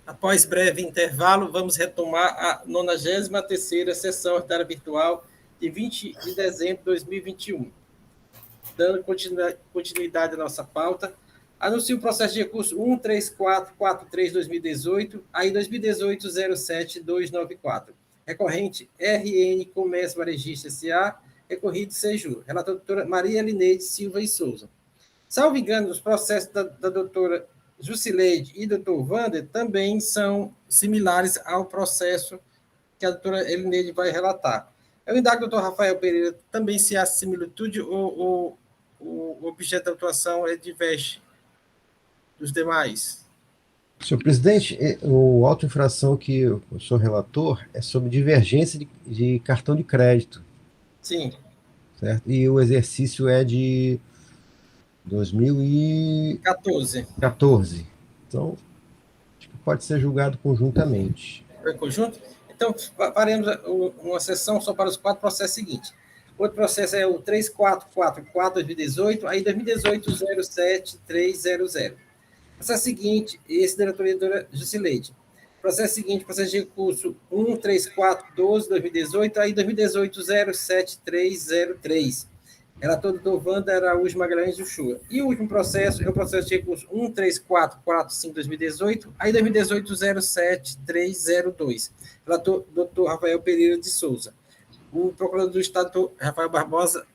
Após breve intervalo, vamos retomar a 93ª sessão ordinária virtual de 20 de dezembro de 2021. Dando continuidade à nossa pauta, anuncio o processo de recurso 13443-2018, aí 2018-07294. Recorrente RN Comércio Varejista S.A., recorrido Seju. Relator doutora Maria Lineide Silva e Souza. Salvo engano, os processos da doutora Jusileide e doutor Wander também são similares ao processo que a doutora Elineide vai relatar. Eu indago, doutor Rafael Pereira, também se há similitude ou o objeto da atuação é diverso dos demais? Senhor presidente, o auto-infração que eu sou relator é sobre divergência de cartão de crédito. Sim. Certo? E o exercício é de 2014. Então, acho que pode ser julgado conjuntamente. É conjunto? Então, faremos uma sessão só para os 4 processos seguintes. Outro processo é o 3444-2018, aí 2018-07300. Processo seguinte, esse da doutora Jusileide. Processo seguinte, processo de recurso 13412-2018, aí 2018-07303. Relator doutor Wander Araújo Magalhães Uchoa. E o último processo é o processo de recurso 13445-2018, aí 2018-07302. Relator doutor Rafael Pereira de Souza. O procurador do Estado, Rafael Barbosa,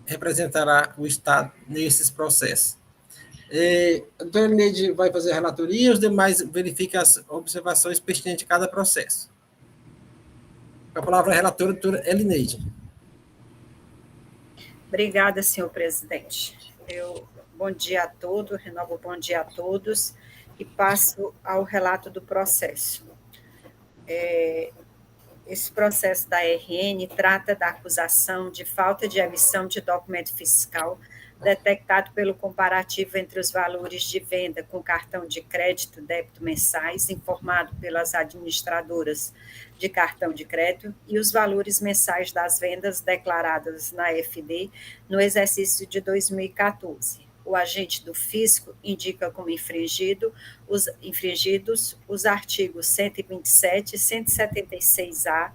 representará o Estado nesses processos. A doutora Elineide vai fazer a relatoria e os demais verificam as observações pertinentes de cada processo. Com a palavra a relatora, doutora Elineide. Obrigada, senhor presidente. Bom dia a todos, renovo bom dia a todos e passo ao relato do processo. Esse processo da RN trata da acusação de falta de emissão de documento fiscal detectado pelo comparativo entre os valores de venda com cartão de crédito, débito mensais, informado pelas administradoras de cartão de crédito, e os valores mensais das vendas declaradas na FD no exercício de 2014. O agente do fisco indica como infringidos os artigos 127 e 176-A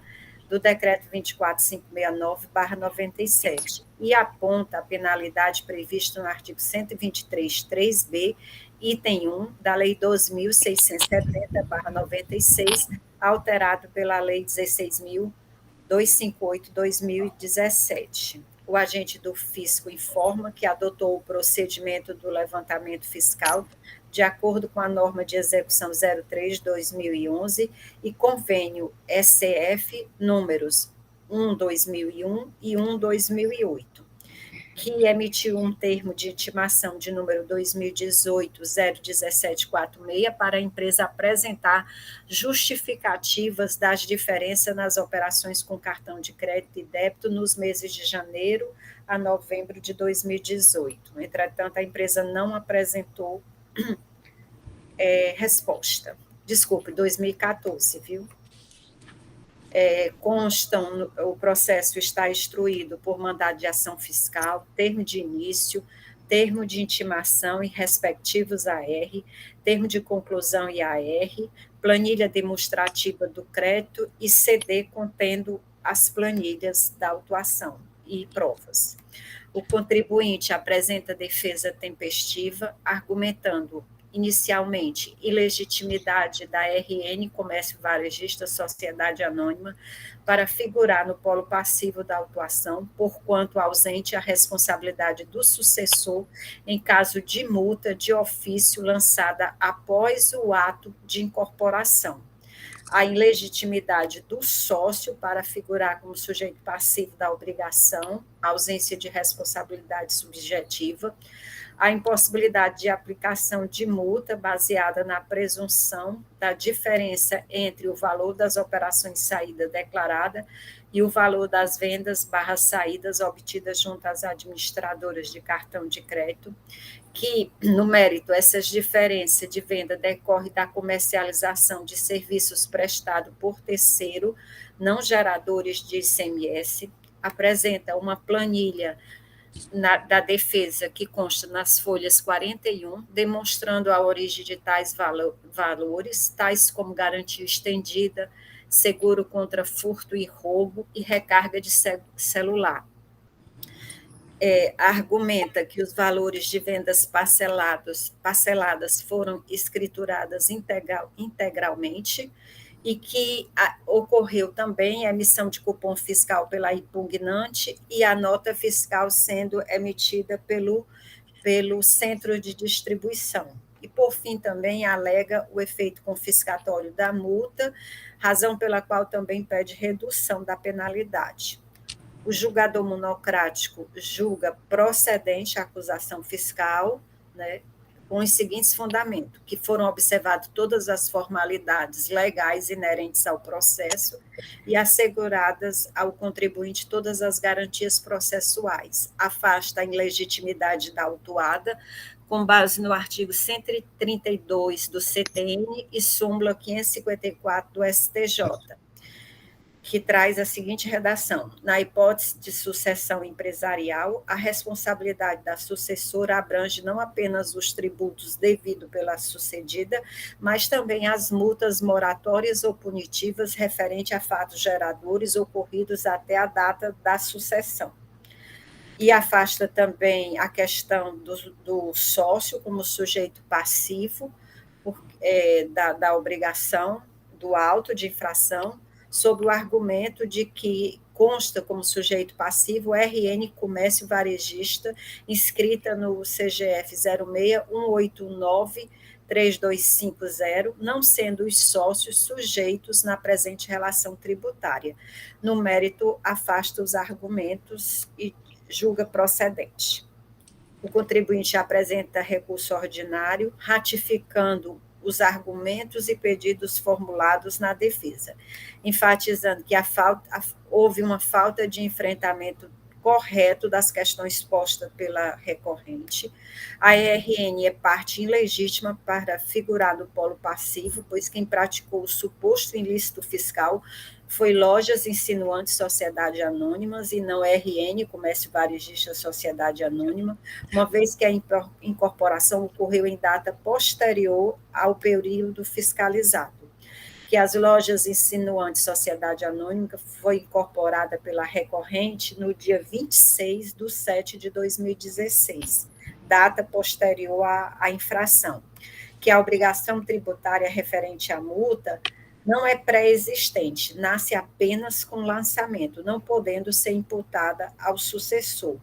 do Decreto 24569/97 e aponta a penalidade prevista no artigo 123.3b, item 1 da Lei 2.670/96, alterado pela Lei 16.258/2017. O agente do fisco informa que adotou o procedimento do levantamento fiscal de acordo com a norma de execução 03/2011 e convênio SCF números 1/2001 e 1/2008, que emitiu um termo de intimação de número 2018-01746 para a empresa apresentar justificativas das diferenças nas operações com cartão de crédito e débito nos meses de janeiro a novembro de 2018. Entretanto, a empresa não apresentou resposta. Desculpe, 2014, viu? Constam, o processo está instruído por mandado de ação fiscal, termo de início, termo de intimação e respectivos AR, termo de conclusão e AR, planilha demonstrativa do crédito e CD contendo as planilhas da autuação e provas. O contribuinte apresenta defesa tempestiva, argumentando inicialmente ilegitimidade da RN Comércio Varejista Sociedade Anônima para figurar no polo passivo da autuação, porquanto ausente a responsabilidade do sucessor em caso de multa de ofício lançada após o ato de incorporação. A ilegitimidade do sócio para figurar como sujeito passivo da obrigação, ausência de responsabilidade subjetiva, a impossibilidade de aplicação de multa baseada na presunção da diferença entre o valor das operações saída declarada e o valor das vendas/saídas obtidas junto às administradoras de cartão de crédito, que, no mérito, essas diferenças de venda decorrem da comercialização de serviços prestados por terceiro, não geradores de ICMS, apresenta uma planilha da defesa, que consta nas folhas 41, demonstrando a origem de tais valores, tais como garantia estendida, seguro contra furto e roubo e recarga de celular. Argumenta que os valores de vendas parceladas foram escrituradas integralmente e que ocorreu também a emissão de cupom fiscal pela impugnante e a nota fiscal sendo emitida pelo centro de distribuição. E, por fim, também alega o efeito confiscatório da multa, razão pela qual também pede redução da penalidade. O julgador monocrático julga procedente a acusação fiscal, né, com os seguintes fundamentos, que foram observadas todas as formalidades legais inerentes ao processo e asseguradas ao contribuinte todas as garantias processuais. Afasta a ilegitimidade da autuada, com base no artigo 132 do CTN e súmula 554 do STJ, que traz a seguinte redação: na hipótese de sucessão empresarial, a responsabilidade da sucessora abrange não apenas os tributos devidos pela sucedida, mas também as multas moratórias ou punitivas referente a fatos geradores ocorridos até a data da sucessão. E afasta também a questão do sócio como sujeito passivo da obrigação do auto de infração, sob o argumento de que consta como sujeito passivo RN Comércio Varejista, inscrita no CGF 06189325, não sendo os sócios sujeitos na presente relação tributária. No mérito, afasta os argumentos e julga procedente. O contribuinte apresenta recurso ordinário, ratificando os argumentos e pedidos formulados na defesa, enfatizando que houve uma falta de enfrentamento correto das questões postas pela recorrente. A ERN é parte ilegítima para figurar no polo passivo, pois quem praticou o suposto ilícito fiscal foi Lojas Insinuantes Sociedade Anônimas e não RN, Comércio Varejista Sociedade Anônima, uma vez que a incorporação ocorreu em data posterior ao período fiscalizado. Que as Lojas Insinuantes Sociedade Anônima foi incorporada pela recorrente no dia 26/7/2016, data posterior à infração. Que a obrigação tributária referente à multa não é pré-existente, nasce apenas com lançamento, não podendo ser imputada ao sucessor.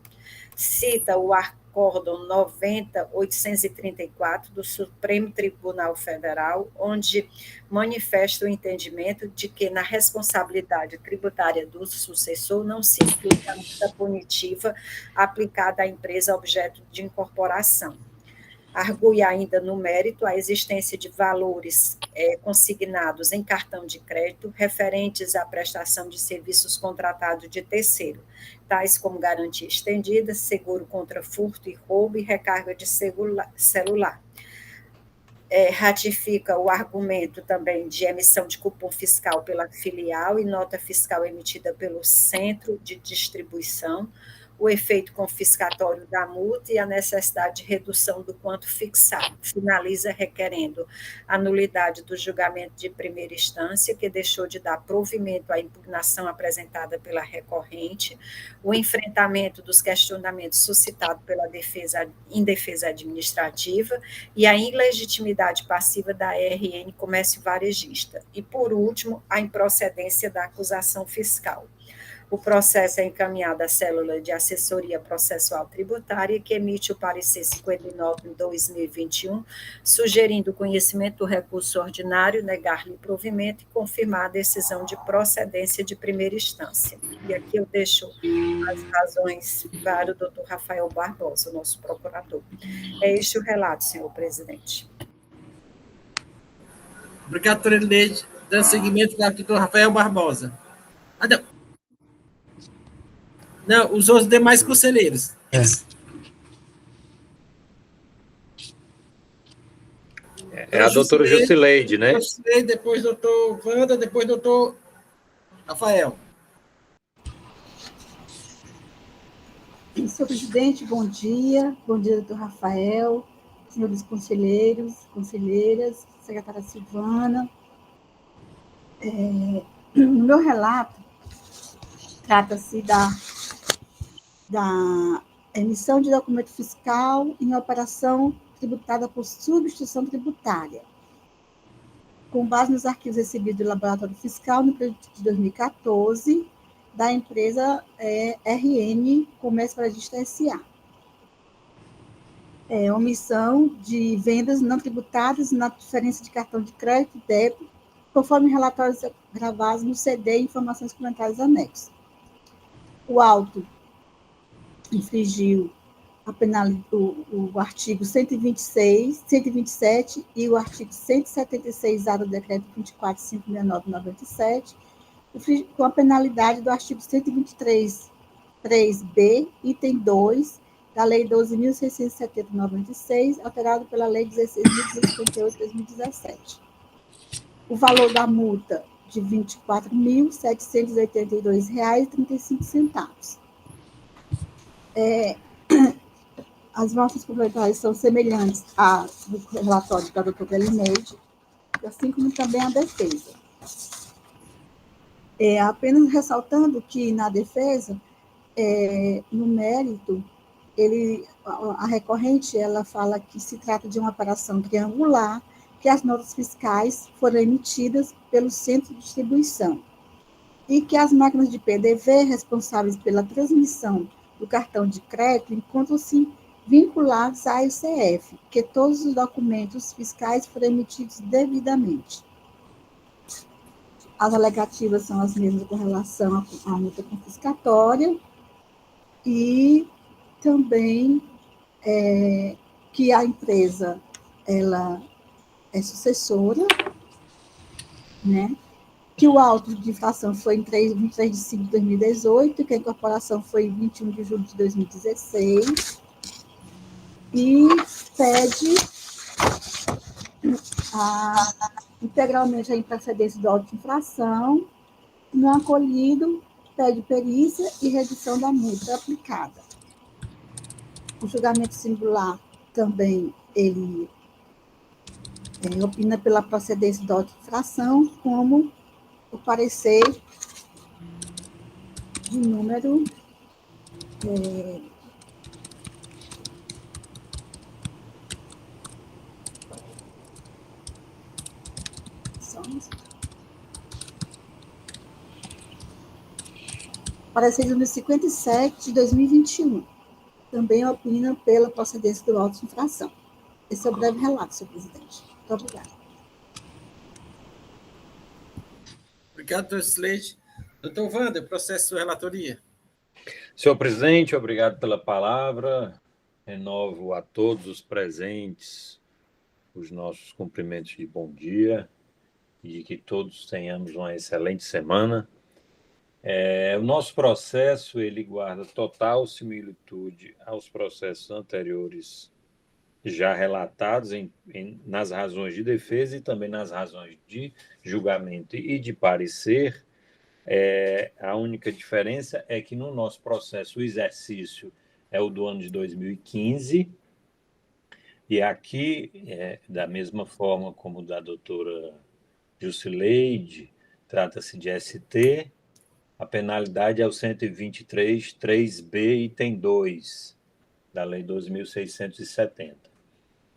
Cita o Acórdão 90.834 do Supremo Tribunal Federal, onde manifesta o entendimento de que na responsabilidade tributária do sucessor não se inclui a multa punitiva aplicada à empresa objeto de incorporação. Argui ainda no mérito a existência de valores consignados em cartão de crédito referentes à prestação de serviços contratados de terceiro, tais como garantia estendida, seguro contra furto e roubo e recarga de celular. Ratifica o argumento também de emissão de cupom fiscal pela filial e nota fiscal emitida pelo centro de distribuição, o efeito confiscatório da multa e a necessidade de redução do quanto fixado. Finaliza requerendo a nulidade do julgamento de primeira instância, que deixou de dar provimento à impugnação apresentada pela recorrente, o enfrentamento dos questionamentos suscitados pela defesa administrativa e a ilegitimidade passiva da RN Comércio Varejista. E, por último, a improcedência da acusação fiscal. O processo é encaminhado à célula de assessoria processual tributária, que emite o parecer 59/2021, sugerindo o conhecimento do recurso ordinário, negar-lhe provimento e confirmar a decisão de procedência de primeira instância. E aqui eu deixo as razões para o doutor Rafael Barbosa, nosso procurador. É este o relato, senhor presidente. Obrigado, doutora Elineide. Dando seguimento ao doutor Rafael Barbosa. Não, os outros demais conselheiros. É a doutora Jusileide, né? Depois doutor Wanda, depois doutor Rafael. Senhor presidente, bom dia. Bom dia, doutor Rafael, senhores conselheiros, conselheiras, secretária Silvana. No meu relato, trata-se da emissão de documento fiscal em operação tributada por substituição tributária, com base nos arquivos recebidos do Laboratório Fiscal no período de 2014, da empresa RN Comércio Varejista S.A. Omissão de vendas não tributadas na diferença de cartão de crédito e débito, conforme relatórios gravados no CD e informações comentários anexos. O auto infringiu o artigo 126, 127 e o artigo 176A do decreto 24.569/97, com a penalidade do artigo 123, 3b, item 2, da Lei 12.670/96, alterado pela Lei 16.258/2017. O valor da multa de R$ 24.782,35. As nossas complementares são semelhantes ao relatório da doutora Elineide, assim como também a defesa. Apenas ressaltando que, na defesa, no mérito, a recorrente ela fala que se trata de uma operação triangular, que as notas fiscais foram emitidas pelo centro de distribuição e que as máquinas de PDV responsáveis pela transmissão do cartão de crédito encontram-se vinculados à ICF, que todos os documentos fiscais foram emitidos devidamente. As alegativas são as mesmas com relação à multa confiscatória e também que a empresa ela é sucessora, né? Que o auto de infração foi em 23 de 5 de 2018, que a incorporação foi em 21 de julho de 2016, e pede integralmente a improcedência do auto de infração, não acolhido, pede perícia e redução da multa aplicada. O julgamento singular também, ele opina pela procedência da auto de infração, como o parecer de número parecer de número 57 de 2021. Também opina pela procedência do auto de infração. Esse é o breve relato, senhor presidente. Muito obrigada. Obrigado, doutor Slade. Doutor Wander, processo de sua relatoria. Senhor presidente, obrigado pela palavra. Renovo a todos os presentes os nossos cumprimentos de bom dia e que todos tenhamos uma excelente semana. O nosso processo, ele guarda total similitude aos processos anteriores já relatados nas razões de defesa e também nas razões de julgamento e de parecer. A única diferença é que no nosso processo o exercício é o do ano de 2015 e aqui, da mesma forma como da doutora Jusileide, trata-se de ST, a penalidade é o 123, 3B, item 2, da Lei 12.670.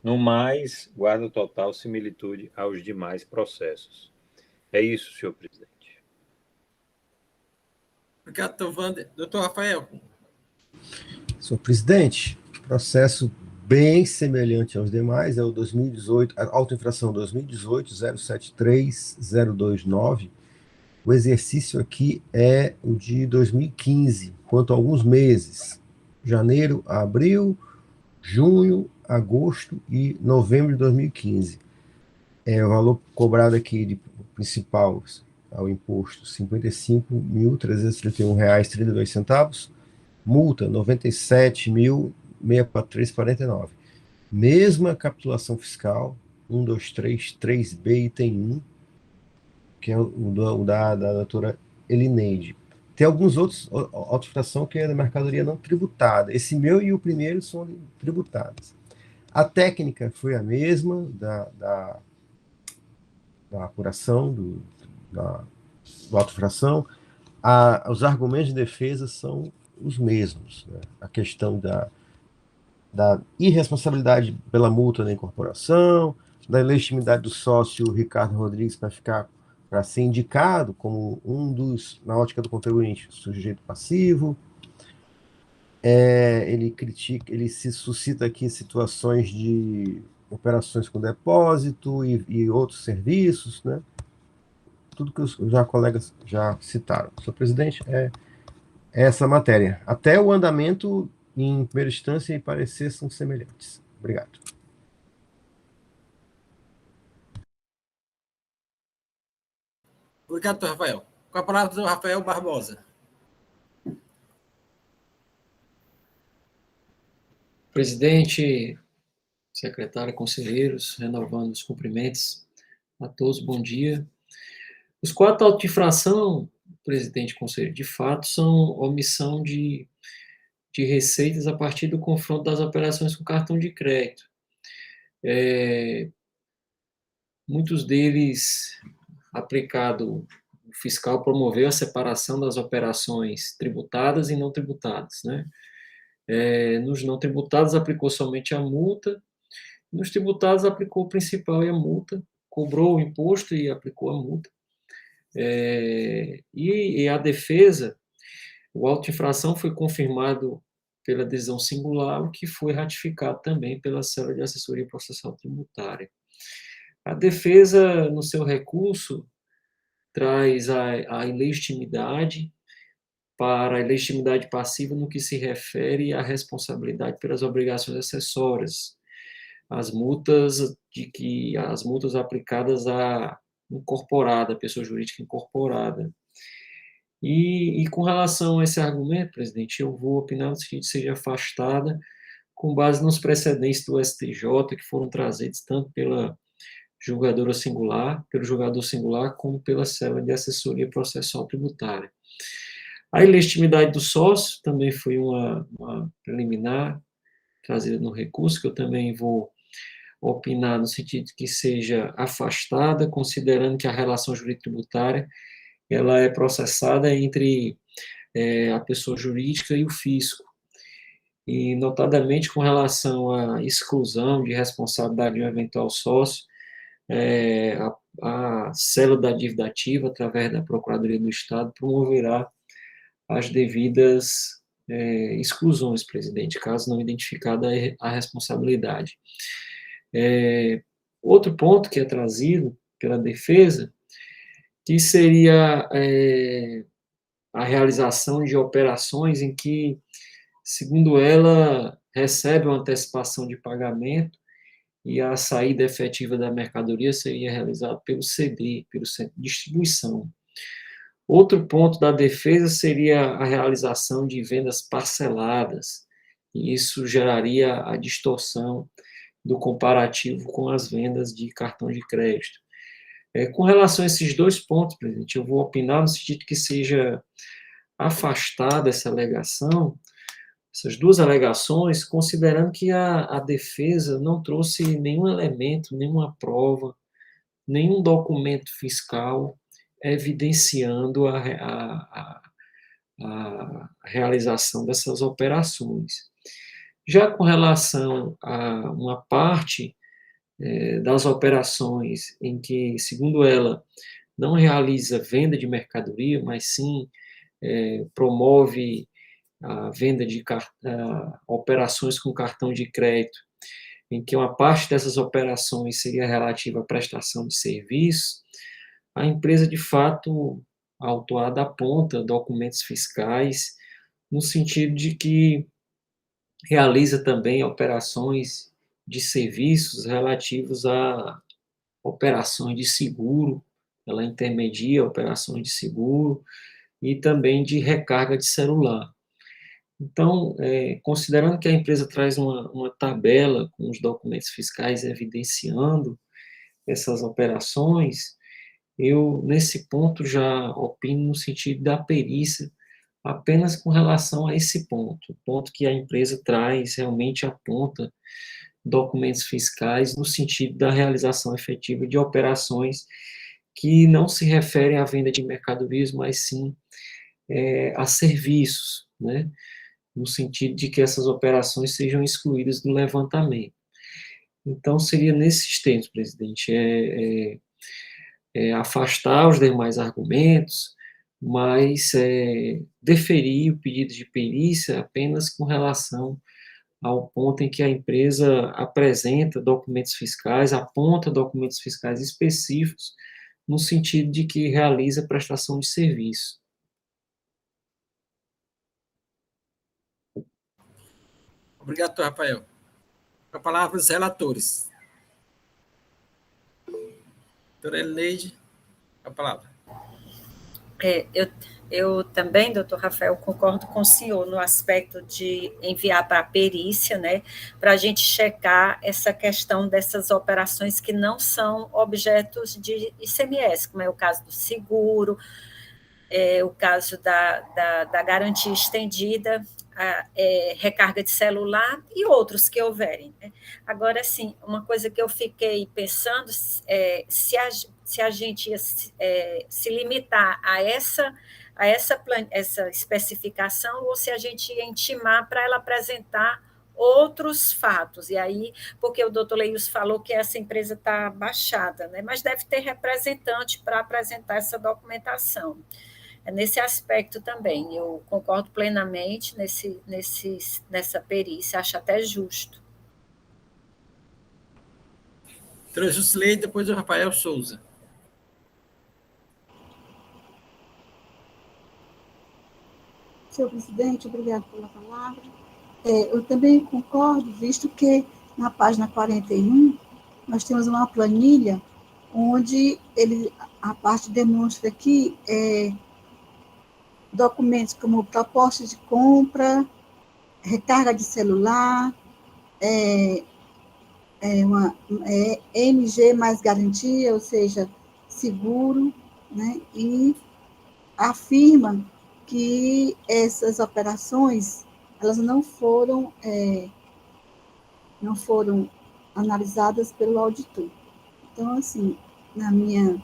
No mais, guarda total similitude aos demais processos. É isso, senhor presidente. Obrigado, doutor Wander. Doutor Rafael. Senhor presidente, processo bem semelhante aos demais, é o 2018, a autoinfração 2018-073-029. O exercício aqui é o de 2015, quanto a alguns meses, janeiro, abril, junho, agosto e novembro de 2015. O valor cobrado aqui de principal ao imposto, R$ 55.331,32, multa R$ 97.643,49. Mesma capitulação fiscal, 123, 3B, item 1, que é o da doutora Elineide. Tem alguns outros auto-infração que é da mercadoria não tributada. Esse meu e o primeiro são tributadas. A técnica foi a mesma da apuração da auto-infração. Os argumentos de defesa são os mesmos, né? A questão da irresponsabilidade pela multa da incorporação, da ilegitimidade do sócio Ricardo Rodrigues para ser indicado como um dos, na ótica do contribuinte, sujeito passivo. Ele se suscita aqui situações de operações com depósito e outros serviços, né? Tudo que os colegas já citaram. Senhor presidente, é essa matéria. Até o andamento, em primeira instância, e parecer são semelhantes. Obrigado. Obrigado, doutor Rafael. Com a palavra do Rafael Barbosa. Presidente, secretário, conselheiros, renovando os cumprimentos a todos, bom dia. Os 4 autos de infração, presidente e conselheiro, de fato, são omissão de receitas a partir do confronto das operações com cartão de crédito. Muitos deles, aplicado, o fiscal promoveu a separação das operações tributadas e não tributadas, né? Nos não tributados, aplicou somente a multa, nos tributados, aplicou o principal e a multa, cobrou o imposto e aplicou a multa. E a defesa, o auto de infração foi confirmado pela decisão singular, o que foi ratificado também pela Célula de Assessoria Processual Tributária. A defesa, no seu recurso, traz a ilegitimidade para a ilegitimidade passiva no que se refere à responsabilidade pelas obrigações acessórias, as multas aplicadas à incorporada, pessoa jurídica incorporada. E com relação a esse argumento, presidente, eu vou opinar no seguinte: seja afastada com base nos precedentes do STJ que foram trazidos tanto pelo julgador singular, como pela Célula de Assessoria Processual Tributária. A ilegitimidade do sócio também foi uma preliminar trazida no recurso, que eu também vou opinar no sentido que seja afastada, considerando que a relação jurídico-tributária ela é processada entre a pessoa jurídica e o fisco. E, notadamente, com relação à exclusão de responsabilidade de um eventual sócio, a Célula da Dívida Ativa, através da Procuradoria do Estado, promoverá as devidas exclusões, presidente, caso não identificada a responsabilidade. Outro ponto que é trazido pela defesa, que seria a realização de operações em que, segundo ela, recebe uma antecipação de pagamento e a saída efetiva da mercadoria seria realizada pelo CD, pelo centro de distribuição. Outro ponto da defesa seria a realização de vendas parceladas, e isso geraria a distorção do comparativo com as vendas de cartão de crédito. Com relação a esses 2 pontos, presidente, eu vou opinar no sentido que seja afastada essa alegação, essas 2 alegações, considerando que a defesa não trouxe nenhum elemento, nenhuma prova, nenhum documento fiscal evidenciando a realização dessas operações. Já com relação a uma parte das operações em que, segundo ela, não realiza venda de mercadoria, mas sim promove a venda de operações com cartão de crédito, em que uma parte dessas operações seria relativa à prestação de serviço, a empresa, de fato, autuada aponta documentos fiscais no sentido de que realiza também operações de serviços relativos a operações de seguro, ela intermedia operações de seguro e também de recarga de celular. Então, considerando que a empresa traz uma tabela com os documentos fiscais evidenciando essas operações, eu, nesse ponto, já opino no sentido da perícia apenas com relação a esse ponto, o ponto que a empresa traz, realmente aponta documentos fiscais no sentido da realização efetiva de operações que não se referem à venda de mercadorias, mas sim a serviços, né? No sentido de que essas operações sejam excluídas do levantamento. Então, seria nesses termos, presidente, afastar os demais argumentos, mas deferir o pedido de perícia apenas com relação ao ponto em que a empresa apresenta documentos fiscais, aponta documentos fiscais específicos, no sentido de que realiza prestação de serviço. Obrigado, doutor Rafael. A palavra os relatores. Doutora Elineide, a palavra. Eu também, doutor Rafael, concordo com o senhor no aspecto de enviar para a perícia, né, para a gente checar essa questão dessas operações que não são objetos de ICMS, como é o caso do seguro, o caso da garantia estendida, recarga de celular e outros que houverem, né? Agora, assim, uma coisa que eu fiquei pensando, se a gente ia se limitar a essa especificação ou se a gente ia intimar para ela apresentar outros fatos, e aí, porque o doutor Leios falou que essa empresa está baixada, né? Mas deve ter representante para apresentar essa documentação. Nesse aspecto também, eu concordo plenamente nessa perícia, acho até justo. Doutora Jusileide, depois o Rafael Souza. Senhor presidente, obrigado pela palavra. Eu também concordo, visto que na página 41 nós temos uma planilha onde a parte demonstra aqui documentos como proposta de compra, recarga de celular, MG mais garantia, ou seja, seguro, né? E afirma que essas operações elas não foram analisadas pelo auditor. Então, assim, no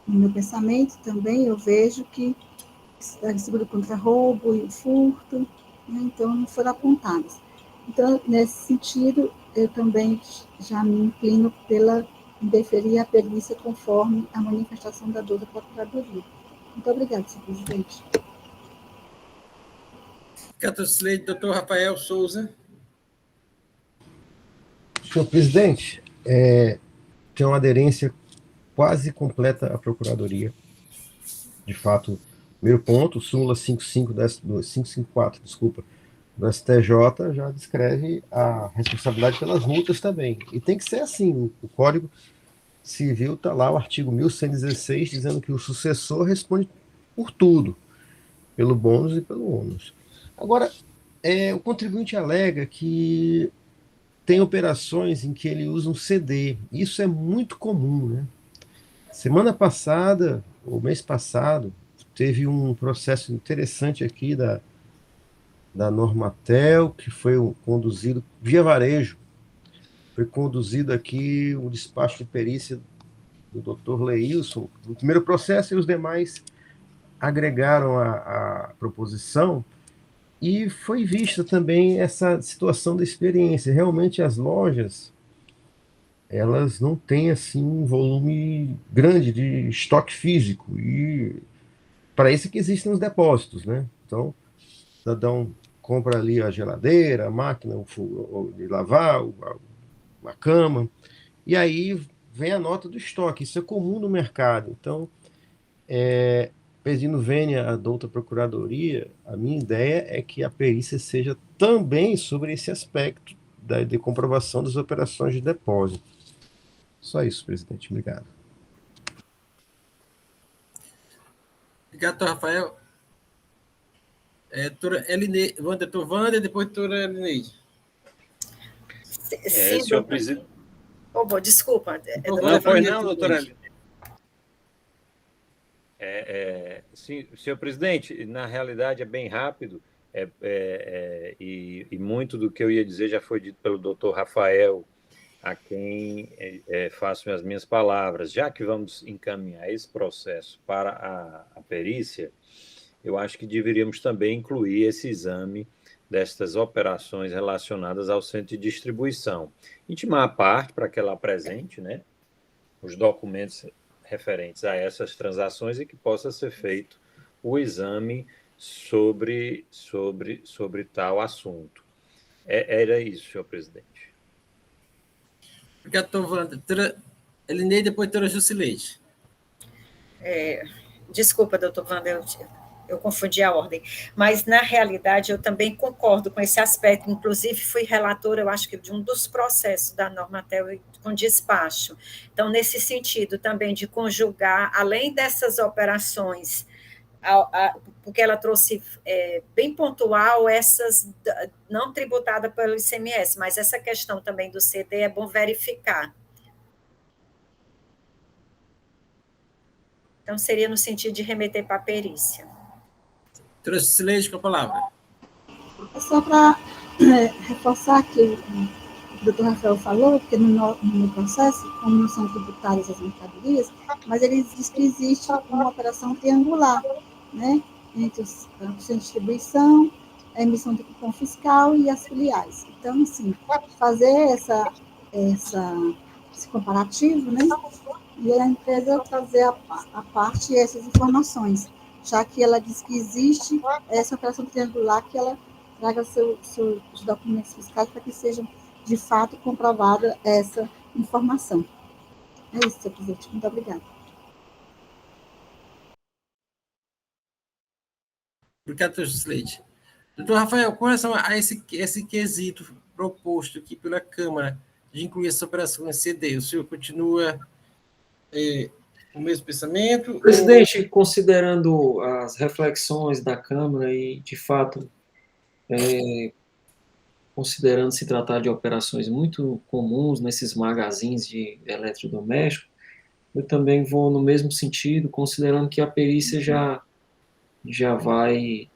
meu pensamento também eu vejo que seguro contra roubo e furto, né, então não foram apontadas. Então, nesse sentido, eu também já me inclino pela deferir a perícia conforme a manifestação da dor da Procuradoria. Muito obrigada, senhor presidente. Doutor Rafael Souza. Senhor presidente, tem uma aderência quase completa à Procuradoria. De fato, primeiro ponto, súmula 554, do STJ já descreve a responsabilidade pelas multas também. E tem que ser assim, o Código Civil está lá, o artigo 1116, dizendo que o sucessor responde por tudo, pelo bônus e pelo ônus. Agora, o contribuinte alega que tem operações em que ele usa um CD. Isso é muito comum, né? Semana passada, ou mês passado, teve um processo interessante aqui da Normatel, que foi conduzido via varejo. Foi conduzido aqui o despacho de perícia do Dr. Leilson, no primeiro processo, e os demais agregaram a proposição, e foi vista também essa situação da experiência. Realmente as lojas, elas não têm assim um volume grande de estoque físico, e para isso que existem os depósitos, né? Então, o cidadão compra ali a geladeira, a máquina de lavar, a cama, e aí vem a nota do estoque. Isso é comum no mercado. Então, pedindo vênia a douta Procuradoria, a minha ideia é que a perícia seja também sobre esse aspecto de comprovação das operações de depósito. Só isso, presidente. Obrigado. Obrigado, doutor Rafael. Doutora Wander, depois doutora Elineide. Sim, senhor presidente. Desculpa. Não, pois não, doutora Elineide. Sim, senhor presidente, na realidade é bem rápido, e muito do que eu ia dizer já foi dito pelo doutor Rafael, a quem faço as minhas palavras. Já que vamos encaminhar esse processo para a perícia, eu acho que deveríamos também incluir esse exame destas operações relacionadas ao centro de distribuição. Intimar a parte para que ela apresente, né, os documentos referentes a essas transações e que possa ser feito o exame sobre tal assunto. Era isso, senhor presidente. Obrigado, doutor Wander. Doutora Elineide, depois doutora Jusileide. Desculpa, doutor Wander, eu confundi a ordem, mas, na realidade, eu também concordo com esse aspecto, inclusive fui relatora, eu acho que de um dos processos da Normatel com despacho. Então, nesse sentido também de conjugar, além dessas operações, porque ela trouxe bem pontual essas não tributadas pelo ICMS, mas essa questão também do CD é bom verificar. Então, seria no sentido de remeter para a perícia. Doutora Jusileide, com a palavra. É só para reforçar que o doutor Rafael falou, porque no meu processo, como não são tributárias as mercadorias, mas ele diz que existe uma operação triangular, né, entre os centros de distribuição, a emissão de cupom fiscal e as filiais. Então, assim, fazer esse comparativo, né, e a empresa trazer a parte essas informações, já que ela diz que existe essa operação triangular, que ela traga os documentos fiscais para que sejam, de fato, comprovada essa informação. É isso, senhor presidente. Muito obrigada. Obrigado, doutora Jusileide. Doutor Rafael, com relação a esse quesito proposto aqui pela Câmara de incluir essa operação em CD, o senhor continua o mesmo pensamento? Presidente, considerando as reflexões da Câmara e, de fato, considerando se tratar de operações muito comuns nesses magazines de eletrodoméstico, eu também vou no mesmo sentido, considerando que a perícia já vai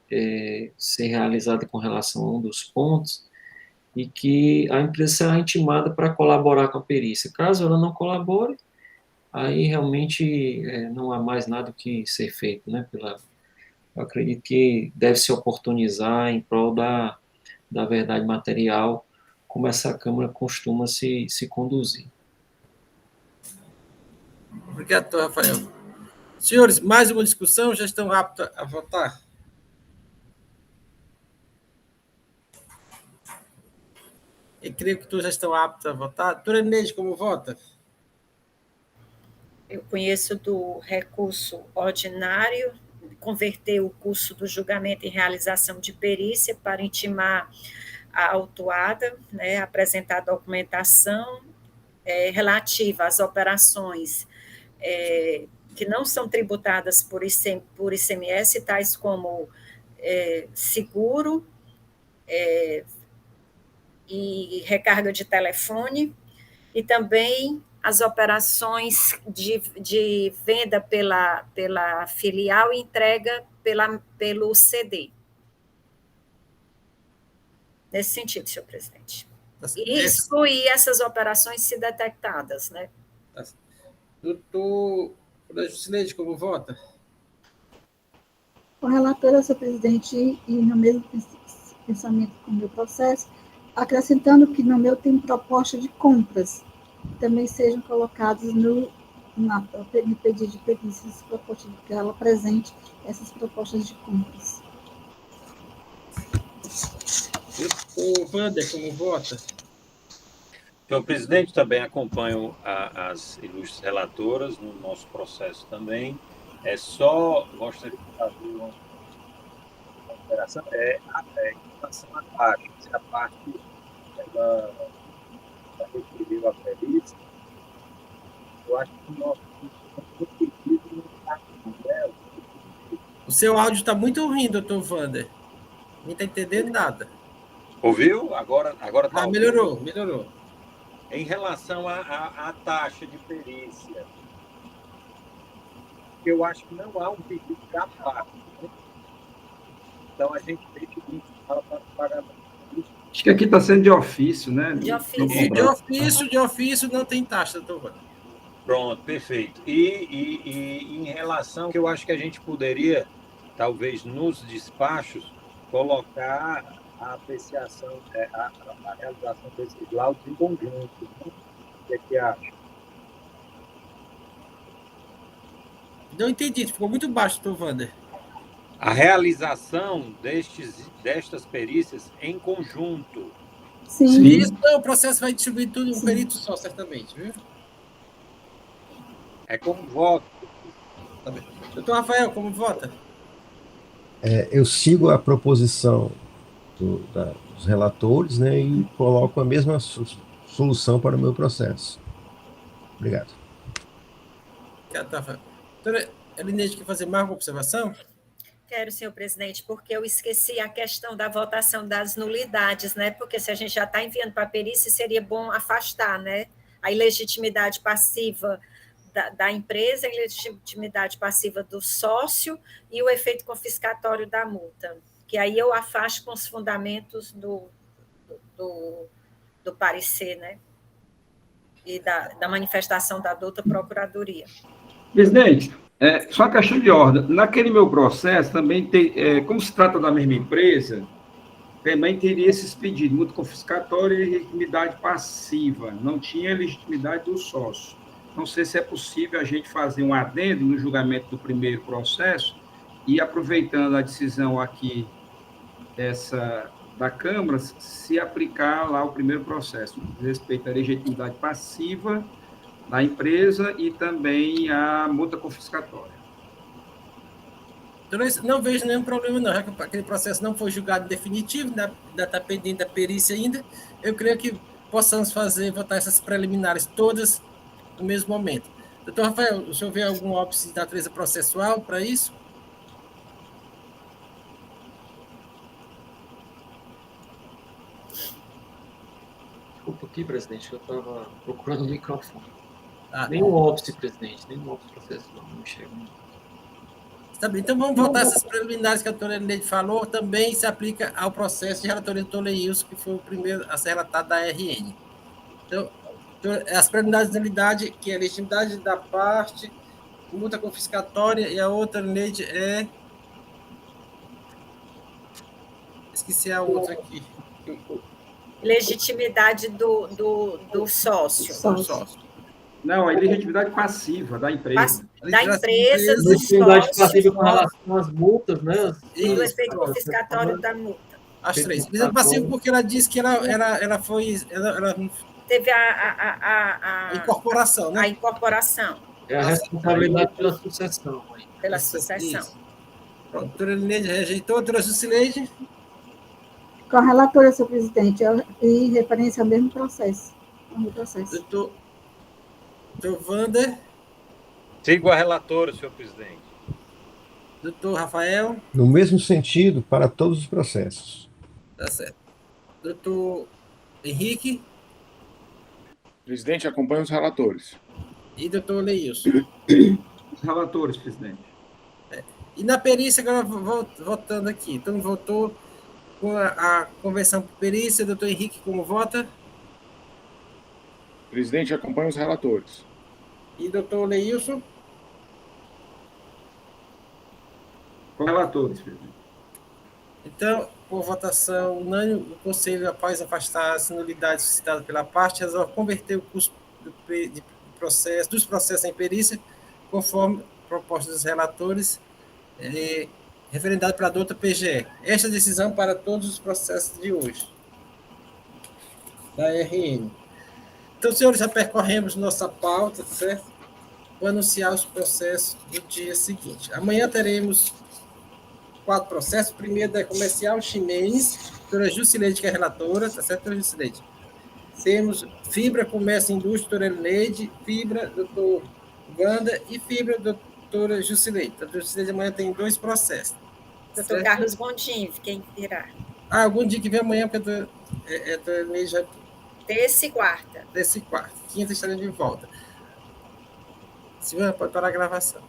ser realizada com relação a um dos pontos e que a empresa será intimada para colaborar com a perícia. Caso ela não colabore, aí realmente não há mais nada que ser feito, né? Eu acredito que deve se oportunizar em prol da verdade material, como essa Câmara costuma se conduzir. Obrigado, doutor Rafael. Senhores, mais uma discussão? Já estão aptos a votar? Eu creio que todos já estão aptos a votar. Doutora Elineide, como vota? Eu conheço do recurso ordinário, converter o curso do julgamento em realização de perícia para intimar a autuada, né, apresentar a documentação relativa às operações que não são tributadas por ICMS, tais como seguro e recarga de telefone, e também as operações de venda pela filial e entrega pelo CD. Nesse sentido, senhor presidente. E excluir essas operações se detectadas, né? Doutora Jusileide, como vota? Com relatora, senhor presidente, e no mesmo pensamento com o meu processo, acrescentando que no meu tem proposta de compras, que também sejam colocados no pedido de perícias, que ela apresente essas propostas de compras. O Wander, como vota? Senhor presidente, também acompanho as ilustres relatoras no nosso processo também. Gostaria de fazer uma consideração, em relação à taxa. Se a parte ela referiu a perícia, eu acho que o nosso pedido não está com. O seu áudio está muito ruim, doutor Wander. Não está entendendo nada. Ouviu? Agora está melhorou. Em relação à taxa de perícia, porque eu acho que não há um pedido da parte. Né? Então, a gente deixa isso para o pagamento. Acho que aqui está sendo de ofício, né? De No ofício. contrato. De ofício não tem taxa, doutor Wander. Pronto, perfeito. E em relação, que eu acho que a gente poderia, talvez nos despachos, colocar a apreciação, a realização desses laudos em conjunto. Né? O que é que acha? Não entendi, ficou muito baixo, doutor Wander. A realização destas perícias em conjunto. Sim. Isso, o processo vai distribuir tudo um perito só, certamente, viu? É como voto. Tá bem. Doutor Rafael, como vota? Eu sigo a proposição dos relatores, né, e coloco a mesma solução para o meu processo. Obrigado. Doutora Elineide, quer fazer mais alguma observação? Quero, senhor presidente, porque eu esqueci a questão da votação das nulidades, né? Porque se a gente já está enviando para a perícia, seria bom afastar, né? A ilegitimidade passiva da empresa, a ilegitimidade passiva do sócio e o efeito confiscatório da multa. Que aí eu afasto com os fundamentos do parecer, né? E da manifestação da douta procuradoria. Presidente, só uma questão de ordem. Naquele meu processo, também tem, como se trata da mesma empresa, também teria esses pedidos, multa confiscatória e legitimidade passiva. Não tinha legitimidade do sócio. Não sei se é possível a gente fazer um adendo no julgamento do primeiro processo e, aproveitando a decisão aqui da Câmara, se aplicar lá o primeiro processo, respeito à legitimidade passiva da empresa e também a multa confiscatória. Não vejo nenhum problema, não, já que aquele processo não foi julgado definitivo, ainda está pendente da perícia ainda. Eu creio que possamos votar essas preliminares todas no mesmo momento. Doutor Rafael, o senhor vê algum óbice de natureza processual para isso? Desculpa aqui, presidente, eu estava procurando o microfone. Nem o óbice, presidente, nem o óbice processual, não chega. Tá bem, então vamos votar essas preliminares que a doutora Elineide falou, também se aplica ao processo de relatoria do Toleilson, que foi o primeiro a ser relatado da RN. Então, as preliminares de nulidade, que é a legitimidade da parte, multa confiscatória, e a outra, Elineide, esqueci a outra aqui. Legitimidade do sócio. Não, a legitimidade passiva da empresa. Da empresa, do legitimidade sócio passiva com relação às multas, né? e do efeito confiscatório da multa. As três. Legitimidade passiva porque ela disse que ela teve a incorporação, né? A incorporação. É a responsabilidade pela sucessão. Pela sucessão. Isso. Pronto, a doutora Elineide rejeitou, a doutora Jusileide. Com a relatora, senhor presidente, em referência ao mesmo processo. Doutor Wander. Sigo a relatora, senhor presidente. Doutor Rafael. No mesmo sentido, para todos os processos. Tá certo. Doutor Henrique. Presidente, acompanha os relatores. E doutor Leilson. Os relatores, presidente. E na perícia, agora votando aqui. Então, votou com a conversão por perícia. Doutor Henrique, como vota? Presidente, acompanha os relatores. E doutor Leilson? Com relatores, presidente. Então, por votação unânime, o Conselho, após afastar as nulidades citadas pela parte, resolve converter o curso dos processos em perícia, conforme proposta dos relatores, referendado pela douta PGE. Esta decisão para todos os processos de hoje, da RN. Então, senhores, já percorremos nossa pauta, certo? Vou anunciar os processos do dia seguinte. Amanhã teremos 4 processos. O primeiro é comercial chinês, doutora Jusileide, que é relatora, tá certo, doutora Jusileide? Temos Fibra, Comércio e Indústria, doutora Elineide, Fibra, doutor Wanda e Fibra, doutora Jusileide. A doutora Jusileide amanhã tem 2 processos. Doutor Carlos Gondim, quem virá? Algum dia que vem amanhã, porque a doutora Elineide já... Terça e quarta. Terça e quarta. Quinta estaremos de volta. Silvana, pode parar a gravação.